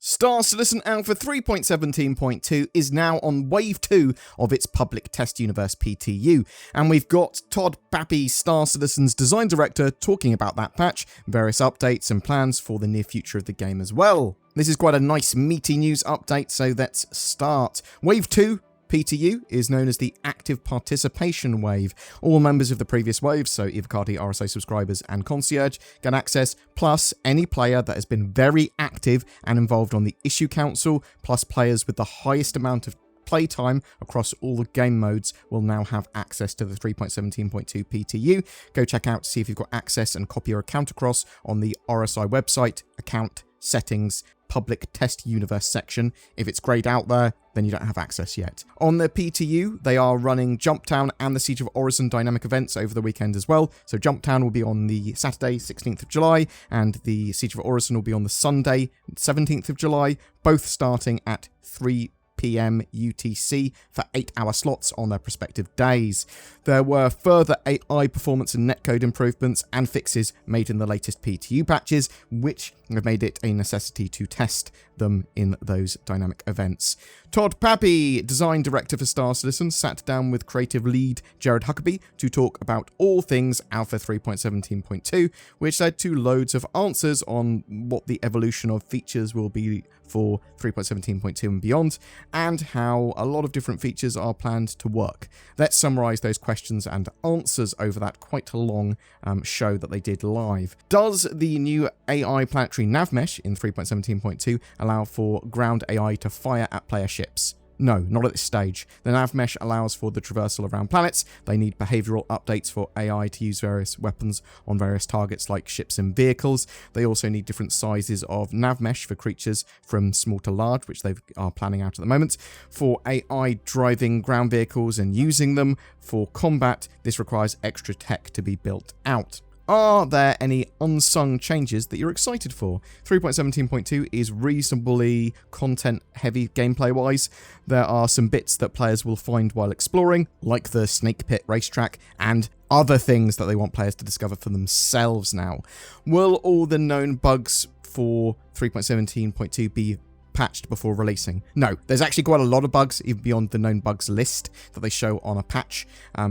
Star Citizen Alpha 3.17.2 is now on Wave 2 of its public test universe PTU, and we've got Todd, Papy, Star Citizen's design director, talking about that patch, various updates and plans for the near future of the game as well. This is quite a nice meaty news update, so let's start. Wave 2 PTU is known as the Active Participation Wave. All members of the previous waves, so Evocati, RSA subscribers and Concierge, get access, plus any player that has been very active and involved on the Issue Council, plus players with the highest amount of playtime across all the game modes will now have access to the 3.17.2 PTU. Go check out to see if you've got access and copy your account across on the RSI website, account, settings, public test universe section. If it's grayed out there, then you don't have access yet. On the PTU, they are running Jumptown and the Siege of Orison dynamic events over the weekend as well. So Jumptown will be on the Saturday, 16th of July, and the Siege of Orison will be on the Sunday, 17th of July, both starting at 3 PM UTC for 8-hour slots on their respective days. There were further AI performance and netcode improvements and fixes made in the latest PTU patches, which have made it a necessity to test them in those dynamic events. Todd Papy, design director for Star Citizen, sat down with creative lead Jared Huckabee to talk about all things Alpha 3.17.2, which led to loads of answers on what the evolution of features will be for 3.17.2 and beyond, and how a lot of different features are planned to work. Let's summarize those questions and answers over that quite long show that they did live. Does the new AI planetary nav mesh in 3.17.2 allow for ground AI to fire at player ships? No, not at this stage. The nav mesh allows for the traversal around planets. They need behavioral updates for AI to use various weapons on various targets like ships and vehicles. They also need different sizes of nav mesh for creatures from small to large, which they are planning out at the moment. For AI driving ground vehicles and using them for combat, this requires extra tech to be built out. Are there any unsung changes that you're excited for? 3.17.2 is reasonably content-heavy gameplay-wise. There are some bits that players will find while exploring, like the Snake Pit racetrack, and other things that they want players to discover for themselves now. Will all the known bugs for 3.17.2 be patched before releasing? No, there's actually quite a lot of bugs even beyond the known bugs list that they show on a patch,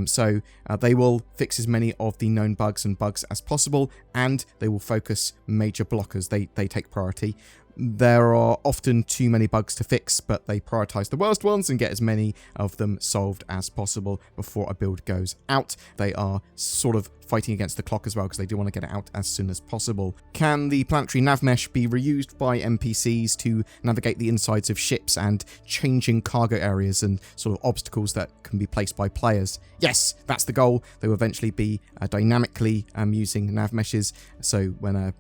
so they will fix as many of the known bugs and bugs as possible, and they will focus major blockers. They take priority. There are often too many bugs to fix, but they prioritize the worst ones and get as many of them solved as possible before a build goes out. They are sort of fighting against the clock as well because they do want to get it out as soon as possible. Can the planetary nav mesh be reused by NPCs to navigate the insides of ships and changing cargo areas and sort of obstacles that can be placed by players? Yes, that's the goal. They will eventually be dynamically using nav meshes, so when a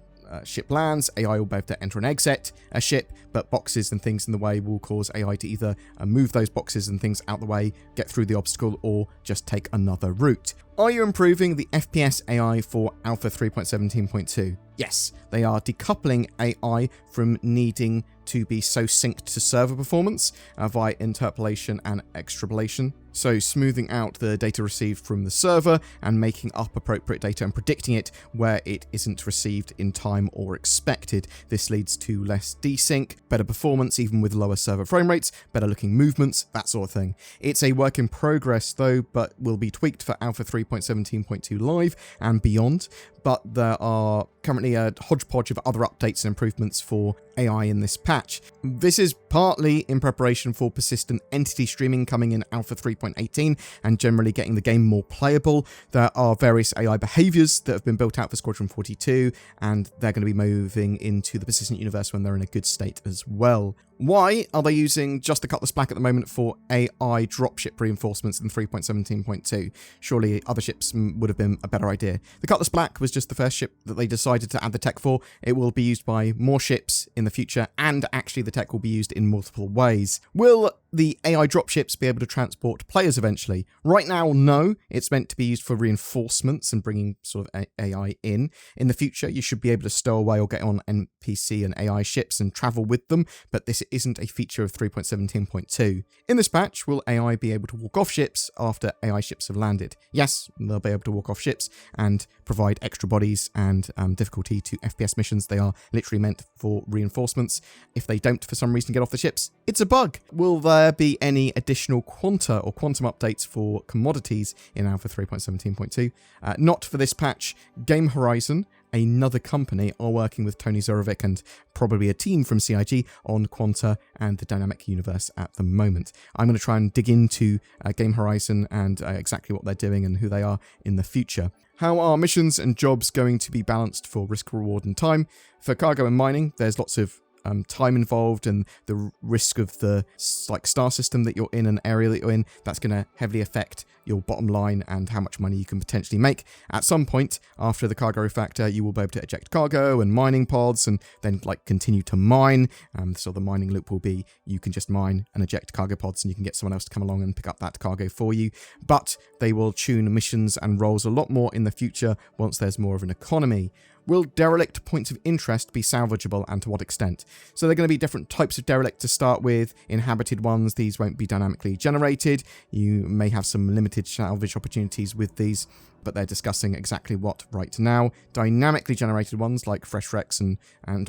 ship lands, AI will be able to enter and exit a ship, but boxes and things in the way will cause AI to either move those boxes and things out the way, get through the obstacle, or just take another route. Are you improving the FPS AI for Alpha 3.17.2? Yes, they are decoupling AI from needing to be so synced to server performance via interpolation and extrapolation. So smoothing out the data received from the server and making up appropriate data and predicting it where it isn't received in time or expected. This leads to less desync, better performance even with lower server frame rates, better looking movements, that sort of thing. It's a work in progress though, but will be tweaked for Alpha 3.17.2 Live and beyond. But there are currently a hodgepodge of other updates and improvements for AI in this patch. This is partly in preparation for persistent entity streaming coming in Alpha 3.18 and generally getting the game more playable. There are various AI behaviors that have been built out for Squadron 42, and they're going to be moving into the persistent universe when they're in a good state as well. Why are they using just the Cutlass Black at the moment for AI dropship reinforcements in 3.17.2? Surely other ships would have been a better idea. The Cutlass Black was just the first ship that they decided to add the tech for. It will be used by more ships in the future, and actually the tech will be used in multiple ways. Will the AI dropships be able to transport players eventually? Right now, no. It's meant to be used for reinforcements and bringing sort of AI in. In the future, you should be able to stow away or get on NPC and AI ships and travel with them, but this isn't a feature of 3.17.2. In this patch, will AI be able to walk off ships after AI ships have landed? Yes, they'll be able to walk off ships and provide extra bodies and difficulty to FPS missions. They are literally meant for reinforcements. If they don't for some reason get off the ships, it's a bug. Will there be any additional quanta or quantum updates for commodities in Alpha 3.17.2? Not for this patch. Game Horizon, another company, are working with Tony Zorovic and probably a team from CIG on quanta and the dynamic universe at the moment. I'm going to try and dig into Game Horizon and exactly what they're doing and who they are in the future. How are missions and jobs going to be balanced for risk, reward, and time? For cargo and mining, there's lots of time involved, and the risk of the star system that you're in, an area that you're in, that's going to heavily affect your bottom line and how much money you can potentially make. At some point after the cargo refactor, you will be able to eject cargo and mining pods and then continue to mine. So the mining loop will be you can just mine and eject cargo pods and you can get someone else to come along and pick up that cargo for you. But they will tune missions and roles a lot more in the future once there's more of an economy. Will derelict points of interest be salvageable, and to what extent? So they're going to be different types of derelict to start with. Inhabited ones, these won't be dynamically generated. You may have some limited salvage opportunities with these, but they're discussing exactly what right now. Dynamically generated ones, like fresh wrecks and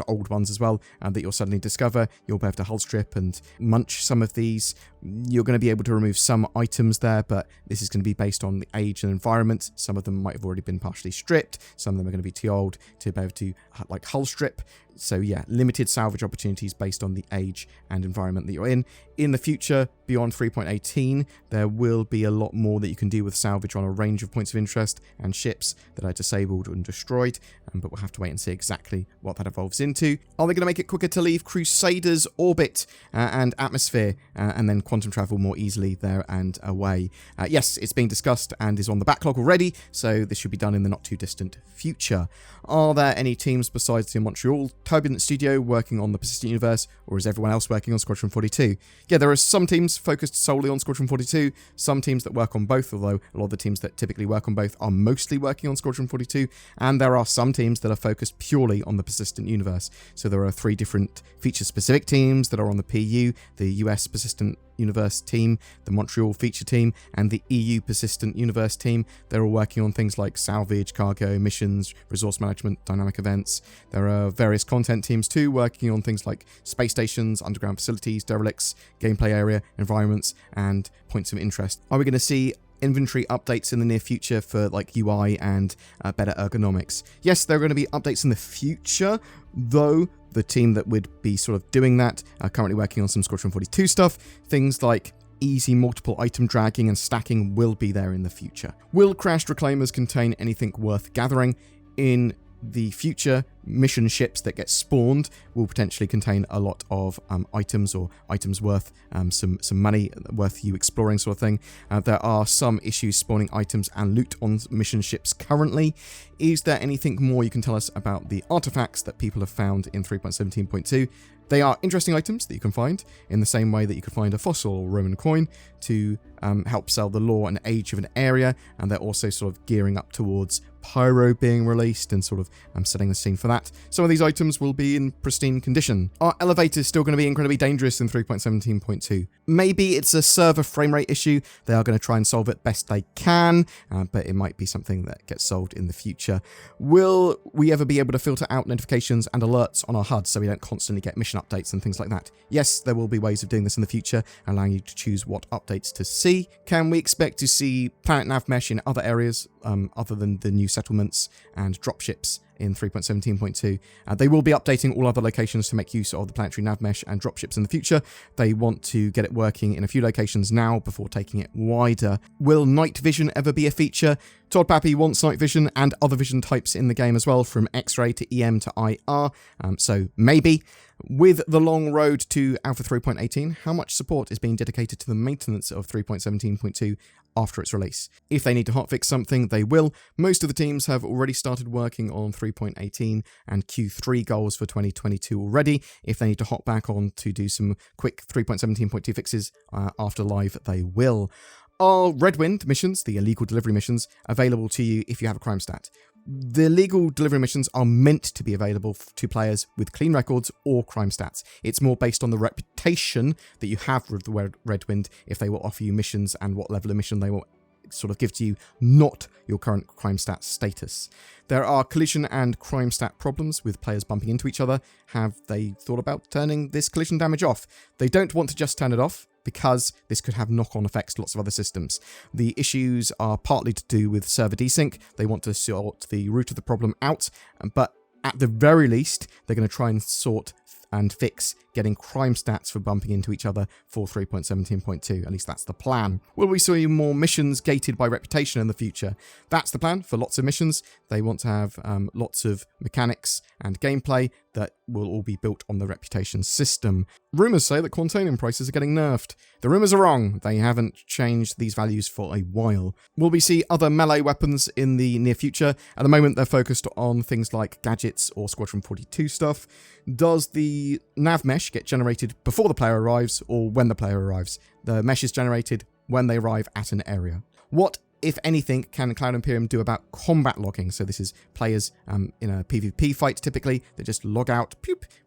old ones as well, that you'll suddenly discover. You'll be able to hull strip and munch some of these. You're going to be able to remove some items there, but this is going to be based on the age and environment. Some of them might have already been partially stripped. Some of them are going to be too old to be able to hull strip. So yeah, limited salvage opportunities based on the age and environment that you're in. In the future, beyond 3.18, there will be a lot more that you can do with salvage on a range of points of interest and ships that are disabled and destroyed, but we'll have to wait and see exactly what that evolves into. Are they going to make it quicker to leave Crusader's orbit and atmosphere and then quantum travel more easily there and away? Yes, it's being discussed and is on the backlog already, so this should be done in the not too distant future. Are there any teams besides the Montreal Turbulent Studio working on the Persistent Universe, or is everyone else working on Squadron 42? Yeah, there are some teams focused solely on Squadron 42, some teams that work on both, although a lot of the teams that typically work on both are mostly working on Squadron 42, and there are some teams that are focused purely on the Persistent Universe. So there are 3 different feature-specific teams that are on the PU, the US Persistent Universe team, the Montreal feature team, and the EU Persistent Universe team. They're all working on things like salvage, cargo, missions, resource management, dynamic events. There are various content teams too, working on things like space stations, underground facilities, derelicts, gameplay area, environments, and points of interest. Are we going to see inventory updates in the near future for UI and better ergonomics? Yes, there are going to be updates in the future, though the team that would be sort of doing that are currently working on some Squadron 42 stuff. Things like easy multiple item dragging and stacking will be there in the future. Will crashed reclaimers contain anything worth gathering? In the future, mission ships that get spawned will potentially contain a lot of items or items worth some money, worth you exploring sort of thing. There are some issues spawning items and loot on mission ships currently. Is there anything more you can tell us about the artifacts that people have found in 3.17.2? They are interesting items that you can find in the same way that you could find a fossil or Roman coin to help sell the lore and age of an area, and they're also sort of gearing up towards Pyro being released and sort of setting the scene for that. Some of these items will be in pristine condition. Are elevators still going to be incredibly dangerous in 3.17.2? Maybe it's a server frame rate issue. They are going to try and solve it best they can, but it might be something that gets solved in the future. Will we ever be able to filter out notifications and alerts on our HUD so we don't constantly get mission updates and things like that? Yes, there will be ways of doing this in the future, allowing you to choose what updates to see. Can we expect to see planet nav mesh in other areas other than the new settlements and dropships in 3.17.2? They will be updating all other locations to make use of the planetary nav mesh and dropships in the future. They want to get it working in a few locations now before taking it wider. Will night vision ever be a feature? Todd Papy wants night vision and other vision types in the game as well, from X-ray to EM to IR, so maybe. With the long road to Alpha 3.18, how much support is being dedicated to the maintenance of 3.17.2 after its release? If they need to hotfix something, they will. Most of the teams have already started working on 3. 3.18 and Q3 goals for 2022 already. If they need to hop back on to do some quick 3.17.2 fixes after live, they will. Are Red Wind missions, the illegal delivery missions, available to you if you have a crime stat? The illegal delivery missions are meant to be available to players with clean records or crime stats. It's more based on the reputation that you have with the Red Wind if they will offer you missions and what level of mission they will sort of give to you, not your current crime stat status. There are collision and crime stat problems with players bumping into each other. Have they thought about turning this collision damage off? They don't want to just turn it off, because this could have knock-on effects to lots of other systems. The issues are partly to do with server desync. They want to sort the root of the problem out, but at the very least, they're going to try and sort and fix getting crime stats for bumping into each other for 3.17.2. At least that's the plan. Will we see more missions gated by reputation in the future? That's the plan for lots of missions. They want to have lots of mechanics and gameplay that will all be built on the reputation system. Rumours say that Quantanium prices are getting nerfed. The rumours are wrong. They haven't changed these values for a while. Will we see other melee weapons in the near future? At the moment, they're focused on things like gadgets or Squadron 42 stuff. Does the nav mesh get generated before the player arrives or when the player arrives? The mesh is generated when they arrive at an area. What, if anything, can Cloud Imperium do about combat logging? So this is players in a PvP fight, typically, that just log out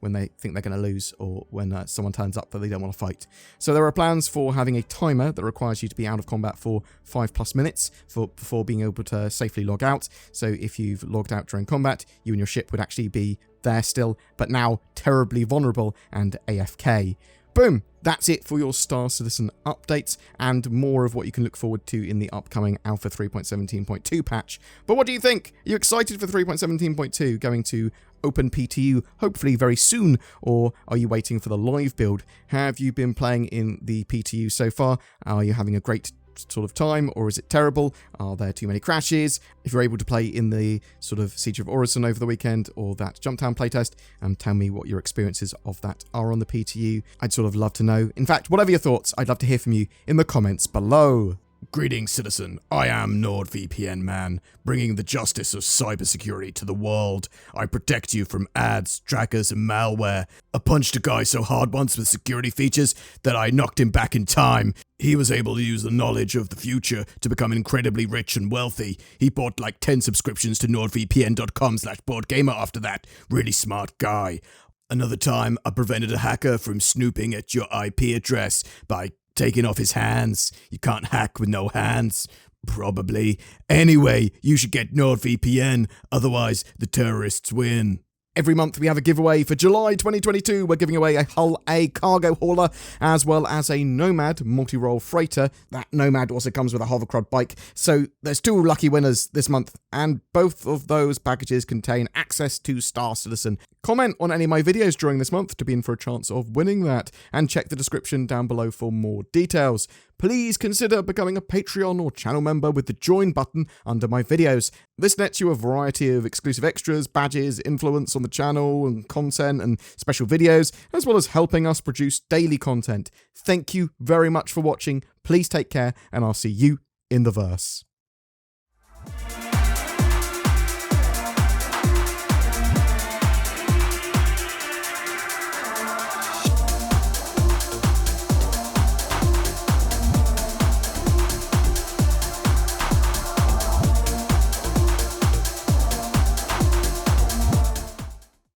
when they think they're going to lose or when someone turns up that they don't want to fight. So there are plans for having a timer that requires you to be out of combat for 5+ minutes before being able to safely log out. So if you've logged out during combat, you and your ship would actually be there still, but now terribly vulnerable and AFK. Boom! That's it for your Star Citizen updates and more of what you can look forward to in the upcoming Alpha 3.17.2 patch. But what do you think? Are you excited for 3.17.2 going to open PTU hopefully very soon, or are you waiting for the live build? Have you been playing in the PTU so far? Are you having a great sort of time, or is it terrible? Are there too many crashes? If you're able to play in the sort of Siege of Orison over the weekend or that Jumptown playtest, tell me what your experiences of that are on the PTU. I'd sort of love to know. In fact, whatever your thoughts, I'd love to hear from you in the comments below. Greetings, citizen. I am NordVPN Man, bringing the justice of cybersecurity to the world. I protect you from ads, trackers, and malware. I punched a guy so hard once with security features that I knocked him back in time. He was able to use the knowledge of the future to become incredibly rich and wealthy. He bought like 10 subscriptions to nordvpn.com/BoredGamer after that. Really smart guy. Another time, I prevented a hacker from snooping at your IP address by taking off his hands. You can't hack with no hands. Probably. Anyway, you should get NordVPN, otherwise the terrorists win. Every month we have a giveaway. For July 2022, we're giving away a Hull A cargo hauler, as well as a Nomad multi-role freighter. That Nomad also comes with a hovercrod bike. So there's 2 lucky winners this month, and both of those packages contain access to Star Citizen. Comment on any of my videos during this month to be in for a chance of winning that, and check the description down below for more details. Please consider becoming a Patreon or channel member with the join button under my videos. This nets you a variety of exclusive extras, badges, influence on the channel and content and special videos, as well as helping us produce daily content. Thank you very much for watching. Please take care, and I'll see you in the verse.